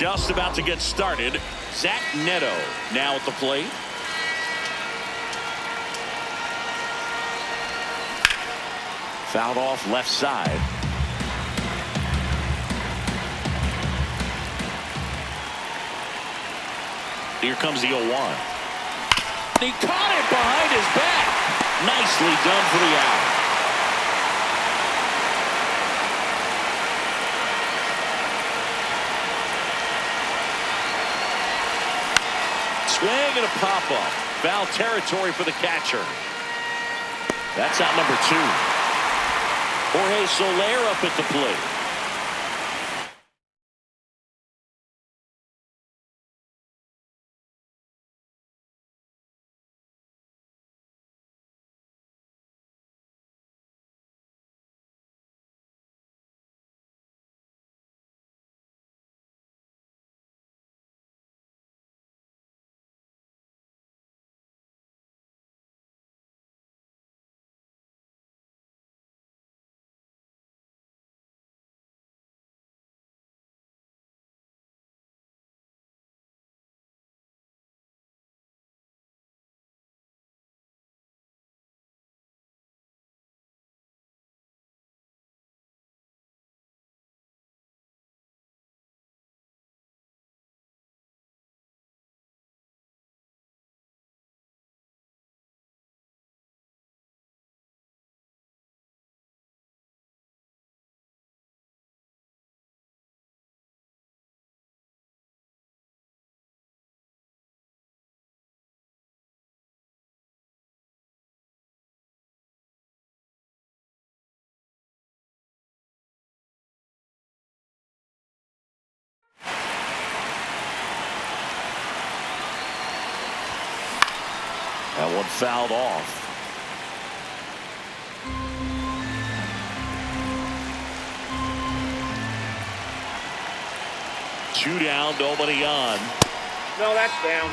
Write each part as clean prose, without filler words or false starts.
Just about to get started. Zach Neto now at the plate. Fouled off left side. Here comes the 0-1. He caught it behind his back. Nicely done for the out. Swing and a pop-up. Foul territory for the catcher. That's out number 2. Jorge Soler up at the plate. That one fouled off. Two down, nobody on. No, that's down.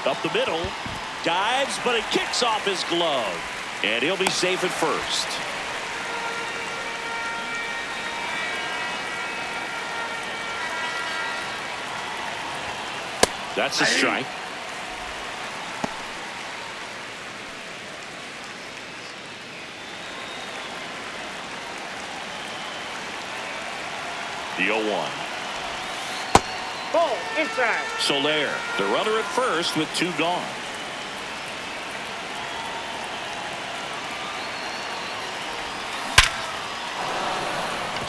Up the middle. Dives, but it kicks off his glove. And he'll be safe at first. That's a strike. The 0-1. Ball inside. Soler, the runner at first with 2 gone.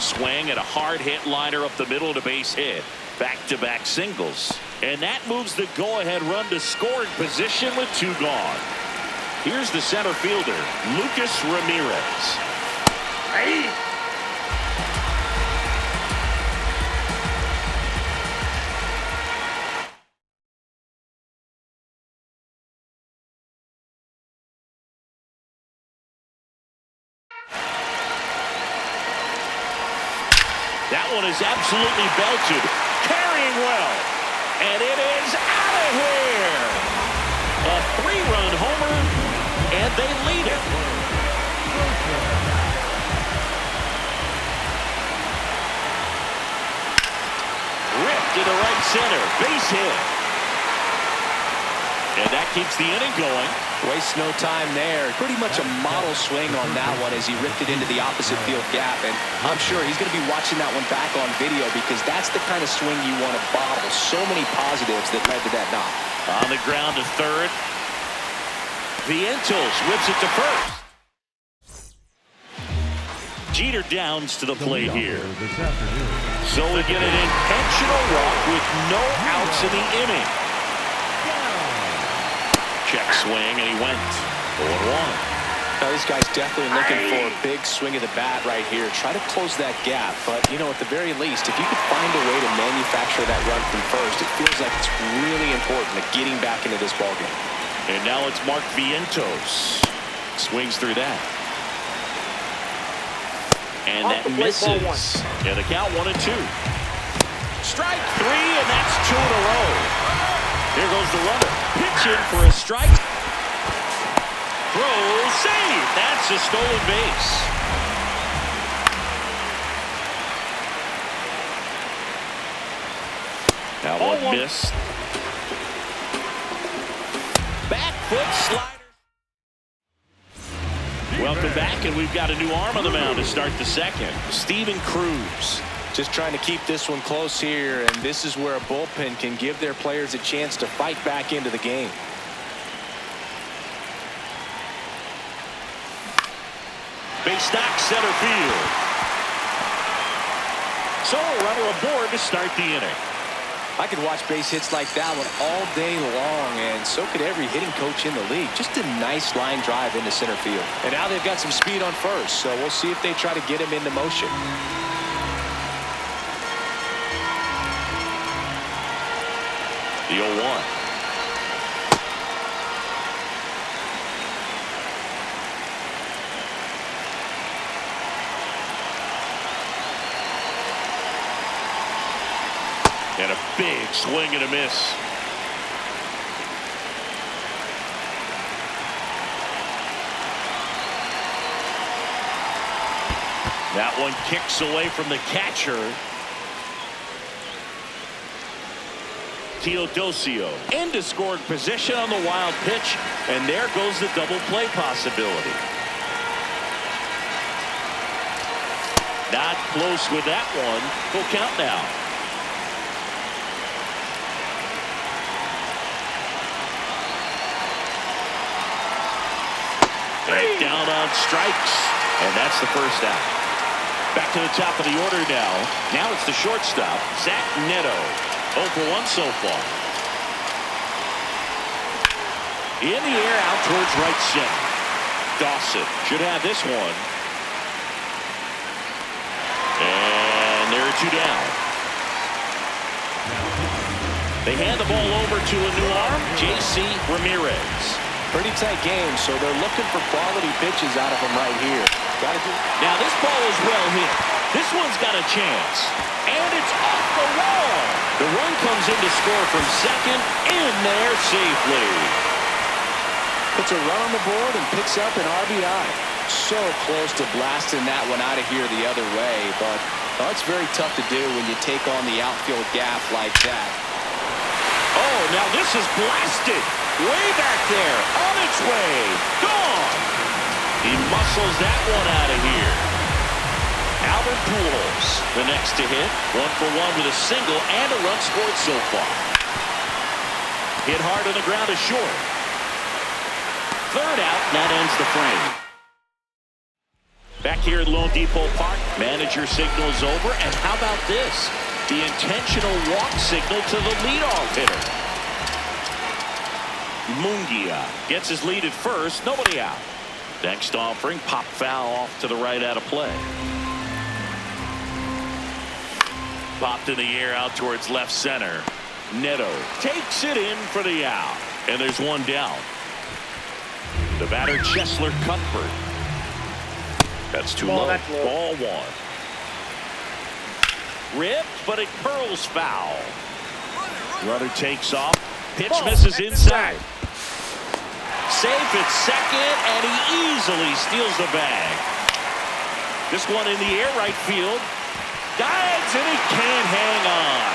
Swing and a hard hit liner up the middle to base hit. Back-to-back singles. And that moves the go-ahead run to scoring position with 2 gone. Here's the center fielder, Lucas Ramirez. Hey. That one is absolutely belted. Carrying well. And it is out of here. A 3-run homer, and they lead it. Ripped to the right center. Base hit. And that keeps the inning going. Waste no time there. Pretty much a model swing on that one as he ripped it into the opposite field gap. And I'm sure he's going to be watching that one back on video because that's the kind of swing you want to bottle. So many positives that led to that knock. On the ground to third. Vientos whips it to first. Jeter downs to the plate here. So we get an intentional walk with no outs in the inning. Check swing, and he went 0-1. Now, this guy's definitely looking for a big swing of the bat right here. Try to close that gap. But, you know, at the very least, if you could find a way to manufacture that run from first, it feels like it's really important to getting back into this ballgame. And now it's Mark Vientos. Swings through that. And that misses. And the count 1-2. Strike 3, and that's 2 in a row. Here goes the runner. Pitch in for a strike. throw, save. That's a stolen base. Now one missed. Back foot slider. Welcome back, and we've got a new arm on the mound to start the second. Steven Cruz just trying to keep this one close here, and this is where a bullpen can give their players a chance to fight back into the game. Base knock center field. So a runner aboard to start the inning. I could watch base hits like that one all day long, and so could every hitting coach in the league. Just a nice line drive into center field. And now they've got some speed on first, so we'll see if they try to get him into motion. The 0-1. And a big swing and a miss. That one kicks away from the catcher. Teodosio into scoring position on the wild pitch, and there goes the double play possibility. Not close with that one. Full count now. And down on strikes, and that's the first out. Back to the top of the order now. Now it's the shortstop, Zach Neto. 0 for 1 so far. In the air out towards right center. Dawson should have this one. And there are 2 down. They hand the ball over to a new arm, J.C. Ramirez. Pretty tight game, so they're looking for quality pitches out of him right here. Now this ball is well hit. This one's got a chance. And it's off the wall. The run comes in to score from second, in there safely. Puts a run on the board and picks up an RBI. So close to blasting that one out of here the other way, but it's very tough to do when you take on the outfield gap like that. Oh, now this is blasted. Way back there, on its way, gone. He muscles that one out of here. Albert Pujols, the next to hit. 1 for 1 with a single and a run scored so far. Hit hard on the ground is short. Third out, and that ends the frame. Back here at Lone Depot Park, manager signals over, and how about this? The intentional walk signal to the leadoff hitter. Mungia gets his lead at first, nobody out. Next offering, pop foul off to the right out of play. Popped in the air out towards left center. Neto takes it in for the out. And there's one down. The batter, Cheslor Cuthbert. That's too low. Ball 1. Ripped, but it curls foul. Runner takes off. Pitch misses inside. Safe at second, and he easily steals the bag. This one in the air, right field. Dives, and he can't hang on.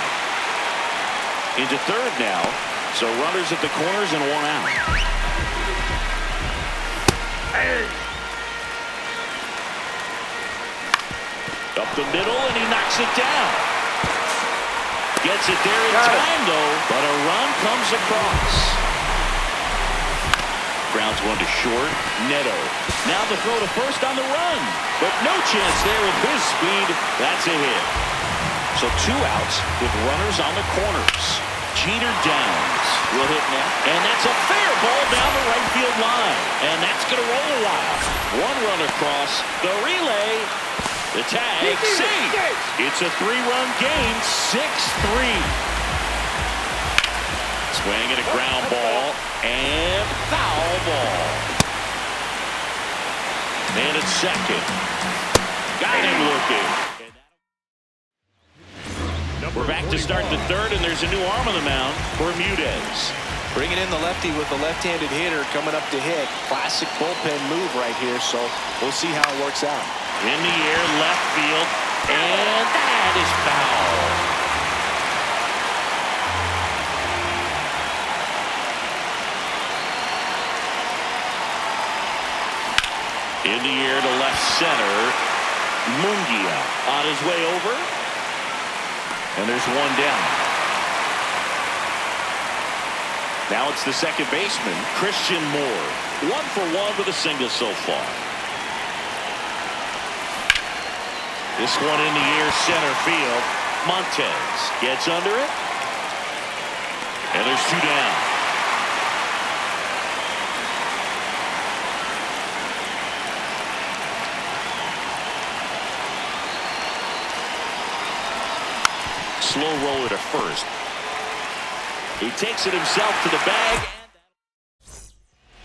Into third now. So runners at the corners and 1 out. Up the middle, and he knocks it down. Gets it there in time, though, but a run comes across. Grounds one to short. Neto. Now the throw to first on the run. But no chance there with his speed. That's a hit. So 2 outs with runners on the corners. Jeter Downs will hit now. And that's a fair ball down the right field line. And that's going to roll a while. 1 run across. The relay. The tag. Safe. It's a 3-run game. 6-3. Swing and a ground ball. And foul ball. Man at second. Got him looking. We're back to start the third, and there's a new arm on the mound, Bermudez. Bringing in the lefty with the left-handed hitter coming up to hit. Classic bullpen move right here, so we'll see how it works out. In the air, left field, and that is foul. In the air to left center. Mungia on his way over. And there's one down. Now it's the second baseman, Christian Moore. 1 for 1 with a single so far. This one in the air, center field. Montez gets under it. And there's 2 down. Slow roller to first. He takes it himself to the bag.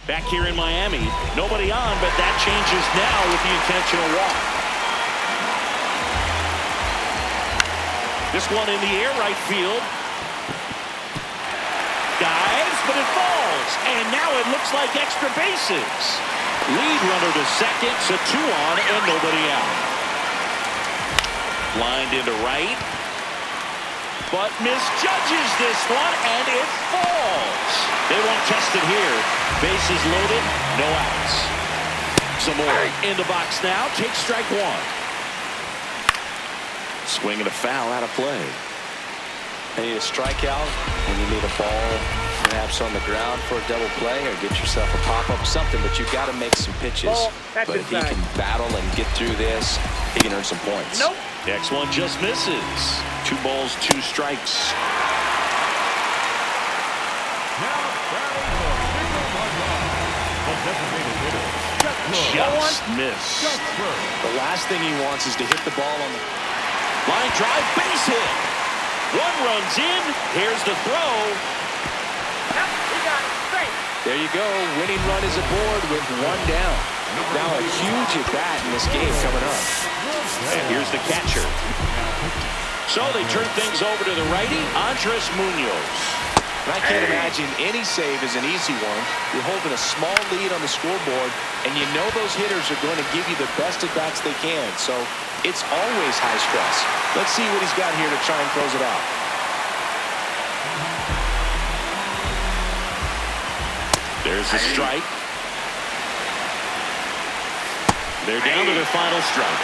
Back here in Miami, nobody on, but that changes now with the intentional walk. This one in the air, right field. Dives, but it falls. And now it looks like extra bases. Lead runner to second, so 2 on and nobody out. Lined into right. But misjudges this one, and it falls. They won't test it here. Bases loaded, no outs. Some more in the box now. Take strike 1. Swing and a foul out of play. You need a strikeout, and you need a ball perhaps on the ground for a double play, or get yourself a pop-up, something, but you've got to make some pitches. But if he can battle and get through this, he can earn some points. Nope. Next one just misses. 2 balls, 2 strikes. Just missed. The last thing he wants is to hit the ball on the line drive, base hit. 1 runs in. Here's the throw. Yep, he got it straight. There you go. Winning run is aboard with 1 down. Now a huge at bat in this game coming up. And here's the catcher. So they turn things over to the righty, Andres Munoz. And I can't imagine any save is an easy one. You're holding a small lead on the scoreboard, and you know those hitters are going to give you the best at bats they can. So it's always high stress. Let's see what he's got here to try and close it out. There's the strike. They're down to their final strike.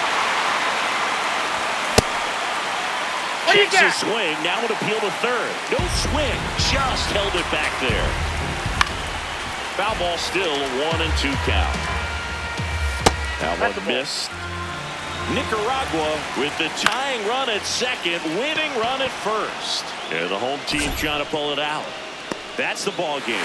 Checks his swing, now an appeal to third. No swing, just held it back there. Foul ball still, a 1-2 count. That one missed. Nicaragua with the tying run at second, winning run at first. And the home team trying to pull it out. That's the ball game.